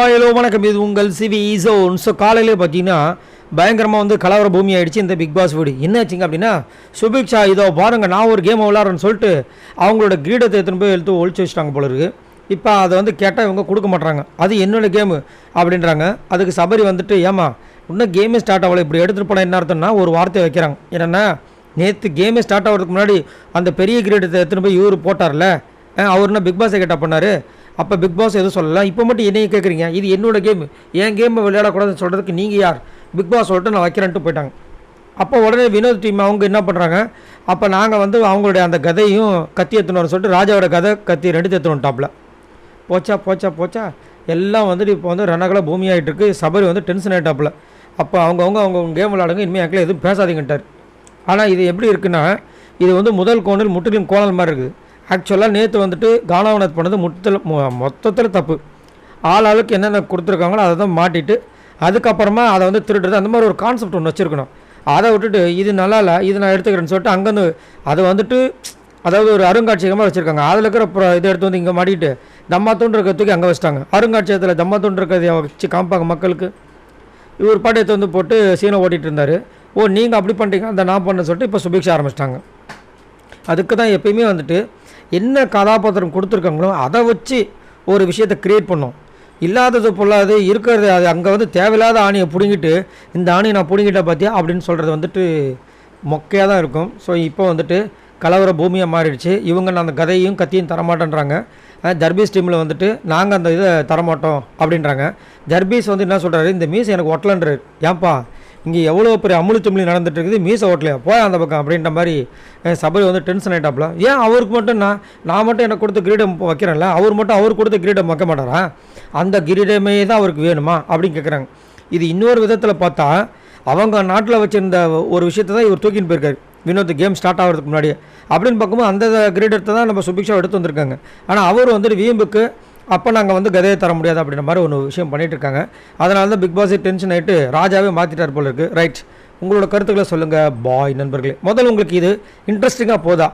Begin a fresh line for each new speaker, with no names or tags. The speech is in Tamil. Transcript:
ஹலோ வணக்கம். இது உங்கள் சிவி ஸோன். ஸோ காலையிலே பார்த்தீங்கன்னா பயங்கரமாக வந்து கலவர பூமி ஆகிடுச்சு இந்த பிக் பாஸ் வீடு. என்னாச்சுங்க அப்படின்னா, சுபிக்ஷா இதோ பாருங்கள் நான் ஒரு கேம் விளாட்றேன்னு சொல்லிட்டு அவங்களோட கிரீடத்தை எடுத்துன்னு போய் எடுத்து ஒழிச்சு வச்சுட்டாங்க போல இருக்குது. இப்போ அதை வந்து கேட்டால் இவங்க கொடுக்க மாட்றாங்க. அது என்னோடய கேமு அப்படின்றாங்க. அதுக்கு சபரி வந்துட்டு ஏமா இன்னும் கேமே ஸ்டார்ட் ஆகலை, இப்படி எடுத்துகிட்டு போனால் என்ன அர்த்தம்னா ஒரு வார்த்தையை வைக்கிறாங்க. என்னென்னா, நேற்று கேமே ஸ்டார்ட் ஆகிறதுக்கு முன்னாடி அந்த பெரிய கிரீடத்தை எடுத்துன்னு போய் இவர் போட்டார்ல, அவர் என்ன பிக் பாஸை கேட்டால் பண்ணார். அப்போ பிக் பாஸ் எதுவும் சொல்லலாம், இப்போ மட்டும் என்னையே கேட்குறீங்க, இது என்னோடய கேமு, என் கேமை விளையாடக்கூடாதுன்னு சொல்கிறதுக்கு நீங்கள் யார்? பிக் பாஸ் சொல்லிட்டு நான் வைக்கிறேன்ட்டு போயிட்டாங்க. அப்போ உடனே வினோத் டீம் அவங்க என்ன பண்ணுறாங்க, அப்போ நாங்கள் வந்து அவங்களுடைய அந்த கதையும் கத்தி எடுத்துன்னு சொல்லிட்டு ராஜாவோட கதை கத்தி ரெண்டு எடுத்துன்னு டாப்பில் போச்சா போச்சா போச்சா எல்லாம் வந்துட்டு இப்போ வந்து ரணகலாக பூமி ஆகிட்டு இருக்கு. சபரி வந்து டென்ஷன் ஆகிட்டாப்பில். அப்போ அவங்க கேம் விளையாடுங்க, இனிமேல் எங்களை எதுவும் பேசாதீங்கட்டார். ஆனால் இது எப்படி இருக்குன்னா, இது வந்து முதல் கோணில் முற்றிலும் கோணல் மாதிரி இருக்குது. ஆக்சுவலாக நேற்று வந்துட்டு கானாவனத் பண்ணது மொத்தத்தில் தப்பு. ஆளுக்கு என்னென்ன கொடுத்துருக்காங்களோ அதை தான் மாட்டிட்டு அதுக்கப்புறமா அதை வந்து திருடுறது, அந்த மாதிரி ஒரு கான்செப்ட் ஒன்று வச்சுருக்கணும். அதை விட்டுட்டு இது நல்லா இல்லை, இது நான் எடுத்துக்கிறேன்னு சொல்லிட்டு அங்கேருந்து அதை வந்துட்டு அதாவது ஒரு அருங்காட்சியகமாக வச்சுருக்காங்க. அதில் இருக்கிற இதை எடுத்து வந்து இங்கே மாட்டிட்டு தம்மா தூண்டு இருக்கிறதுக்கு அங்கே வச்சிட்டாங்க. அருங்காட்சியகத்தில் தம்மா தூண்டு இருக்கிறத வச்சு காமிப்பாங்க மக்களுக்கு. இவர் பாட்டு எடுத்து வந்து போட்டு சீனை ஓட்டிகிட்டு இருந்தார். ஓ நீங்கள் அப்படி பண்ணிட்டீங்க, அந்த நான் பண்ண சொல்லிட்டு இப்போ சுபிக்ஷா ஆரம்பிச்சிட்டாங்க. அதுக்கு தான் எப்பயுமே வந்துட்டு என்ன கதாபாத்திரம் கொடுத்துருக்காங்களோ அதை வச்சு ஒரு விஷயத்தை க்ரியேட் பண்ணோம். இல்லாதது பொல்லாது இருக்கிறது, அது அங்கே வந்து தேவையில்லாத ஆணியை பிடுங்கிட்டு இந்த ஆணியை நான் பிடுங்கிட்டேன் பார்த்தியா அப்படின்னு சொல்கிறது வந்துட்டு மொக்கையாக தான் இருக்கும். ஸோ இப்போ வந்துட்டு கலவர பூமியாக மாறிடுச்சு. இவங்க நான் அந்த கதையும் கத்தியும் தரமாட்டேன்றாங்க. ஜர்பீஸ் டீமில் வந்துட்டு நாங்கள் அந்த இதை தரமாட்டோம் அப்படின்றாங்க. ஜர்பீஸ் வந்து என்ன சொல்கிறாரு, இந்த மீஸ் எனக்கு ஒட்டலன்றாரு. ஏன்ப்பா இங்கே எவ்வளோ பெரிய அமுழு தும்ளி நடந்துட்டு இருக்குது, மீசை ஓட்டலையா போய் அந்த பக்கம் அப்படின்ற மாதிரி சபரி வந்து டென்ஷன் ஆகிட்டாப்புல. ஏன் அவருக்கு மட்டும் நான் மட்டும் எனக்கு கொடுத்த கிரீடம் வைக்கிறேன்ல, அவர் மட்டும் அவர் கொடுத்த கிரீடம் வைக்க மாட்டாரா, அந்த கிரீடமே தான் அவருக்கு வேணுமா அப்படின்னு கேட்குறாங்க. இது இன்னொரு விதத்தில் பார்த்தா அவங்க நாட்டில் வச்சுருந்த ஒரு விஷயத்தை தான் இவர் தூக்கின்னு போயிருக்காரு வினோத் கேம் ஸ்டார்ட் ஆகிறதுக்கு முன்னாடியே. அப்படின்னு பார்க்கும்போது அந்த கிரீடத்தை தான் நம்ம சுபிக்ஷா எடுத்து வந்திருக்காங்க. ஆனால் அவர் வந்துட்டு வீம்புக்கு அப்போ நாங்கள் வந்து கதையை தர முடியாது அப்படின்ற மாதிரி ஒரு விஷயம் பண்ணிகிட்டு இருக்காங்க. அதனால தான் பிக் பாஸே டென்ஷன் ஆகிட்டு ராஜாவே மாற்றிட்டார் போல இருக்குது. ரைட், உங்களோட கருத்துக்களை சொல்லுங்கள் பாய் நண்பர்களே. முதல்ல உங்களுக்கு இது இன்ட்ரெஸ்டிங்காக போதா?